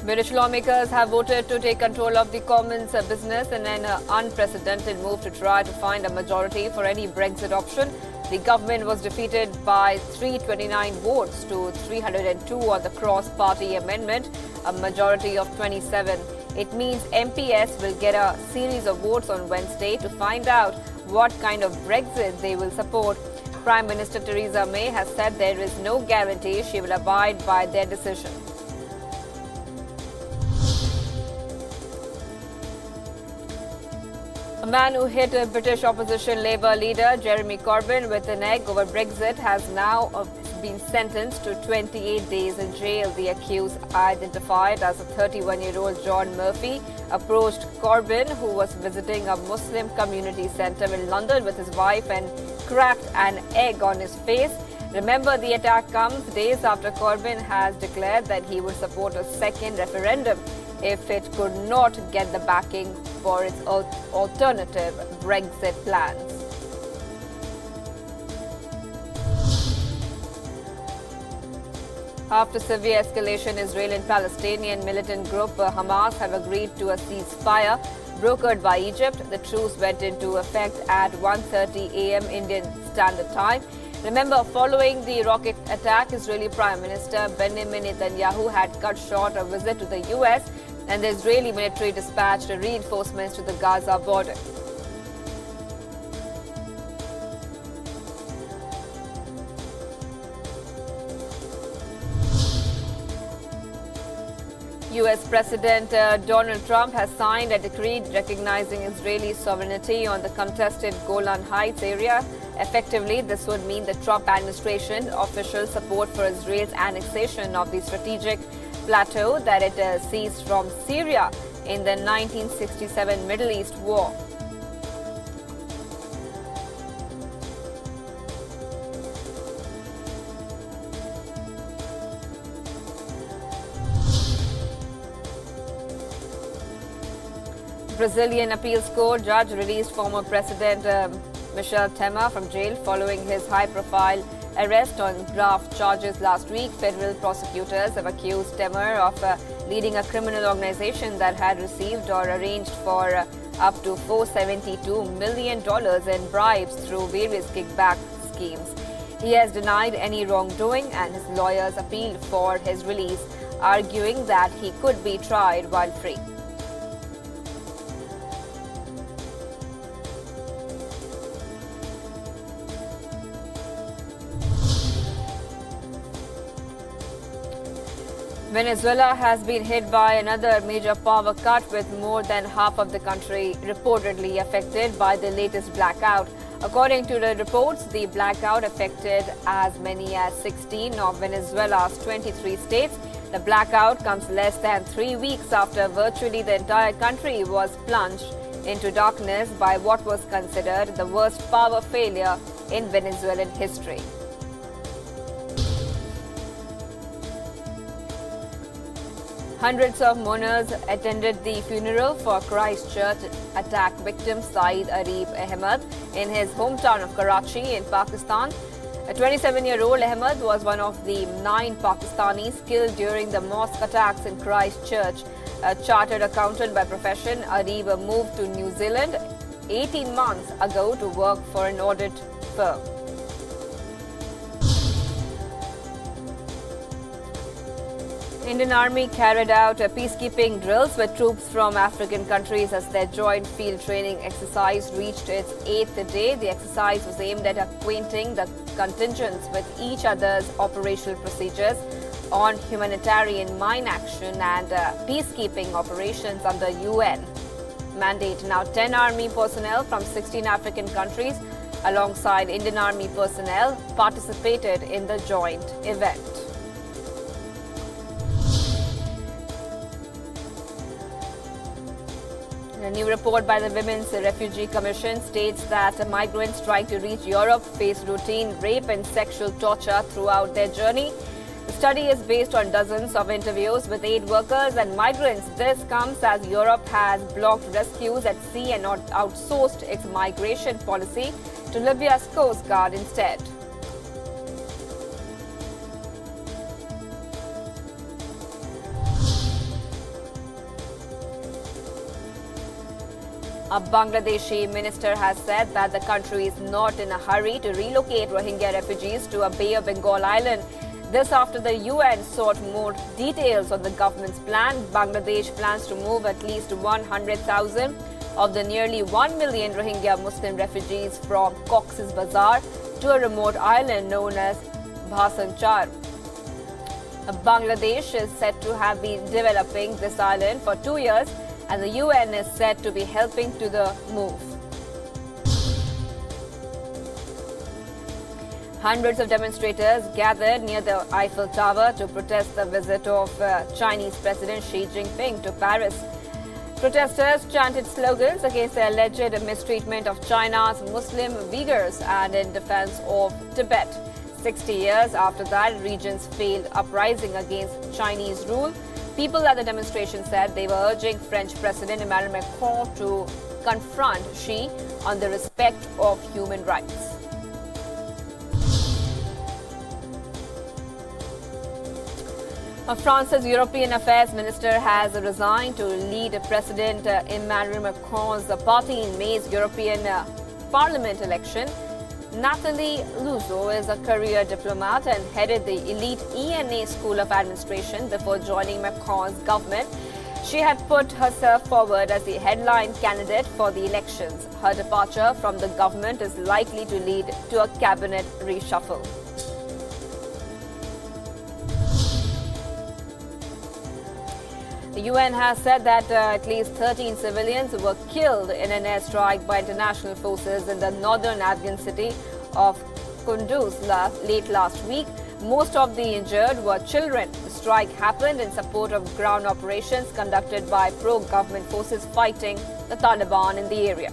British lawmakers have voted to take control of the Commons business in an unprecedented move to try to find a majority for any Brexit option. The government was defeated by 329 votes to 302 on the cross-party amendment, a majority of 27. It means MPs will get a series of votes on Wednesday to find out what kind of Brexit they will support. Prime Minister Theresa May has said there is no guarantee she will abide by their decision. A man who hit a British opposition Labour leader Jeremy Corbyn with an egg over Brexit has now been sentenced to 28 days in jail. The accused, identified as a 31-year-old John Murphy, approached Corbyn, who was visiting a Muslim community centre in London with his wife, and cracked an egg on his face. Remember, the attack comes days after Corbyn has declared that he would support a second referendum if it could not get the backing for its alternative Brexit plans. After severe escalation, Israeli and Palestinian militant group Hamas have agreed to a ceasefire brokered by Egypt. The truce went into effect at 1:30 a.m. Indian Standard Time. Remember, following the rocket attack, Israeli Prime Minister Benjamin Netanyahu had cut short a visit to the U.S. and the Israeli military dispatched reinforcements to the Gaza border. U.S. President Donald Trump has signed a decree recognizing Israeli sovereignty on the contested Golan Heights area. Effectively, this would mean the Trump administration official support for Israel's annexation of the strategic plateau that it seized from Syria in the 1967 Middle East War. Brazilian appeals court judge released former President Michel Temer from jail following his high-profile arrest on graft charges last week. Federal prosecutors have accused Temer of leading a criminal organization that had received or arranged for up to $472 million in bribes through various kickback schemes. He has denied any wrongdoing, and his lawyers appealed for his release, arguing that he could be tried while free. Venezuela has been hit by another major power cut, with more than half of the country reportedly affected by the latest blackout. According to the reports, the blackout affected as many as 16 of Venezuela's 23 states. The blackout comes less than 3 weeks after virtually the entire country was plunged into darkness by what was considered the worst power failure in Venezuelan history. Hundreds of mourners attended the funeral for Christchurch attack victim Saeed Arif Ahmed in his hometown of Karachi in Pakistan. A 27-year-old Ahmed was one of the 9 Pakistanis killed during the mosque attacks in Christchurch. A chartered accountant by profession, Arif moved to New Zealand 18 months ago to work for an audit firm. Indian Army carried out peacekeeping drills with troops from African countries as their joint field training exercise reached its 8th day. The exercise was aimed at acquainting the contingents with each other's operational procedures on humanitarian mine action and peacekeeping operations under UN mandate. Now, 10 Army personnel from 16 African countries alongside Indian Army personnel participated in the joint event. A new report by the Women's Refugee Commission states that migrants trying to reach Europe face routine rape and sexual torture throughout their journey. The study is based on dozens of interviews with aid workers and migrants. This comes as Europe has blocked rescues at sea and outsourced its migration policy to Libya's Coast Guard instead. A Bangladeshi minister has said that the country is not in a hurry to relocate Rohingya refugees to a Bay of Bengal island. This after the UN sought more details on the government's plan. Bangladesh plans to move at least 100,000 of the nearly 1 million Rohingya Muslim refugees from Cox's Bazar to a remote island known as Bhasanchar. Bangladesh is said to have been developing this island for 2 years, and the UN is said to be helping to the move. Hundreds of demonstrators gathered near the Eiffel Tower to protest the visit of Chinese President Xi Jinping to Paris. Protesters chanted slogans against the alleged mistreatment of China's Muslim Uyghurs and in defense of Tibet. 60 years after that region's failed uprising against Chinese rule, people at the demonstration said they were urging French President Emmanuel Macron to confront Xi on the respect of human rights. France's European Affairs Minister has resigned to lead President Emmanuel Macron's party in May's European Parliament election. Nathalie Loiseau is a career diplomat and headed the elite ENA School of Administration before joining Macron's government. She had put herself forward as the headline candidate for the elections. Her departure from the government is likely to lead to a cabinet reshuffle. The UN has said that at least 13 civilians were killed in an airstrike by international forces in the northern Afghan city of Kunduz late last week. Most of the injured were children. The strike happened in support of ground operations conducted by pro-government forces fighting the Taliban in the area.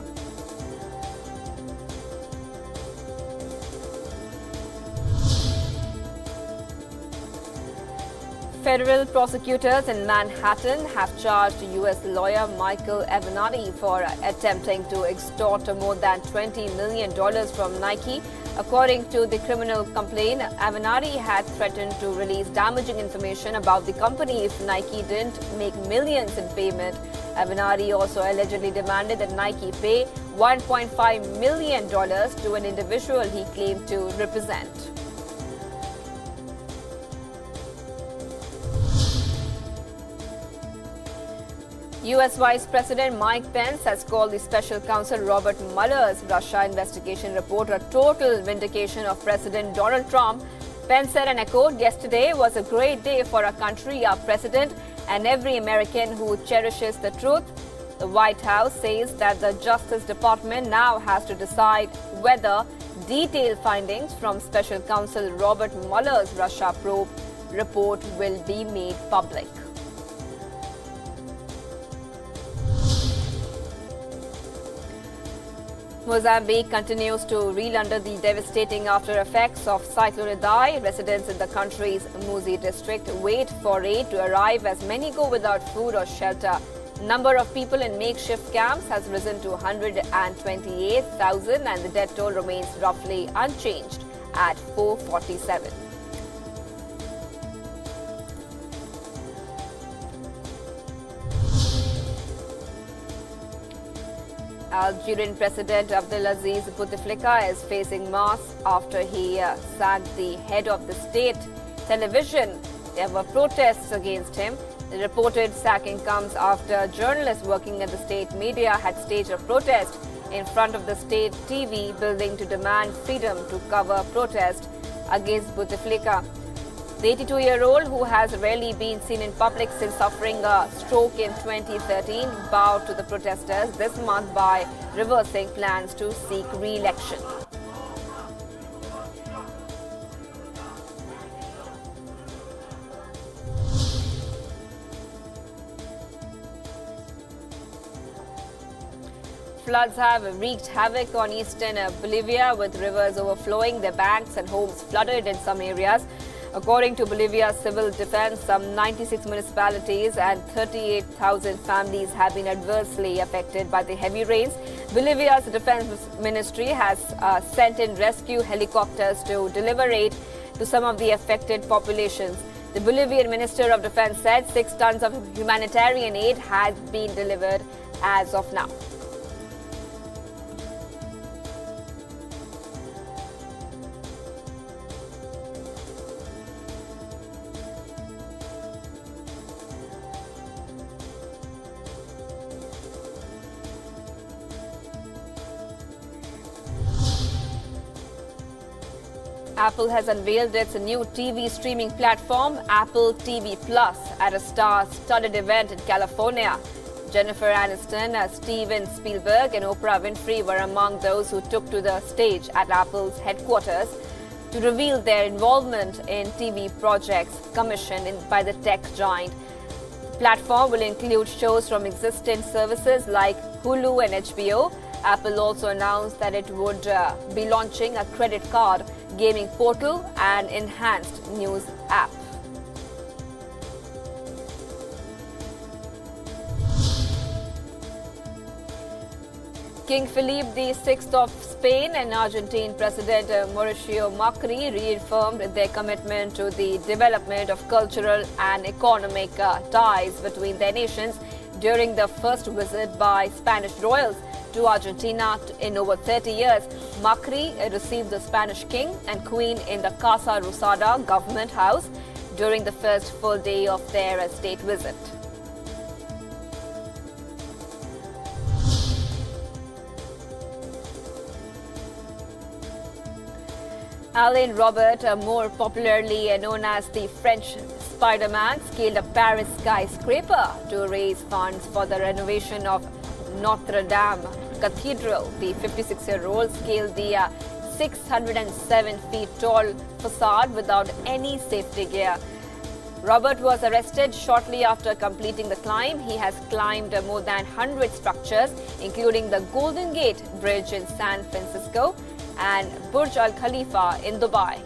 Federal prosecutors in Manhattan have charged U.S. lawyer Michael Avenatti for attempting to extort more than $20 million from Nike. According to the criminal complaint, Avenatti had threatened to release damaging information about the company if Nike didn't make millions in payment. Avenatti also allegedly demanded that Nike pay $1.5 million to an individual he claimed to represent. U.S. Vice President Mike Pence has called the special counsel Robert Mueller's Russia investigation report a total vindication of President Donald Trump. Pence said and echoed, "Yesterday was a great day for our country, our president, and every American who cherishes the truth." The White House says that the Justice Department now has to decide whether detailed findings from special counsel Robert Mueller's Russia probe report will be made public. Mozambique continues to reel under the devastating after effects of Cyclone Idai. Residents in the country's Musi district wait for aid to arrive as many go without food or shelter. Number of people in makeshift camps has risen to 128,000 and the death toll remains roughly unchanged at 447. Algerian President Abdelaziz Bouteflika is facing mass after he sacked the head of the state television. There were protests against him. The reported sacking comes after journalists working at the state media had staged a protest in front of the state TV building to demand freedom to cover protest against Bouteflika. The 82-year-old, who has rarely been seen in public since suffering a stroke in 2013, bowed to the protesters this month by reversing plans to seek re-election. Floods have wreaked havoc on eastern Bolivia, with rivers overflowing their banks and homes flooded in some areas. According to Bolivia's civil defense, some 96 municipalities and 38,000 families have been adversely affected by the heavy rains. Bolivia's defense ministry has sent in rescue helicopters to deliver aid to some of the affected populations. The Bolivian Minister of Defense said 6 tons of humanitarian aid has been delivered as of now. Apple has unveiled its new TV streaming platform, Apple TV Plus, at a star-studded event in California. Jennifer Aniston, Steven Spielberg and Oprah Winfrey were among those who took to the stage at Apple's headquarters to reveal their involvement in TV projects commissioned by the tech giant. The platform will include shows from existing services like Hulu and HBO. Apple also announced that it would be launching a credit card, gaming portal and enhanced news app. King Philippe VI of Spain and Argentine President Mauricio Macri reaffirmed their commitment to the development of cultural and economic ties between their nations during the first visit by Spanish royals to Argentina in over 30 years. Macri received the Spanish king and queen in the Casa Rosada government house during the first full day of their state visit. Alain Robert, more popularly known as the French Spider-Man, scaled a Paris skyscraper to raise funds for the renovation of Notre Dame Cathedral. The 56-year-old scaled the 607 feet tall facade without any safety gear. Robert was arrested shortly after completing the climb. He has climbed more than 100 structures, including the Golden Gate Bridge in San Francisco and Burj Al Khalifa in Dubai.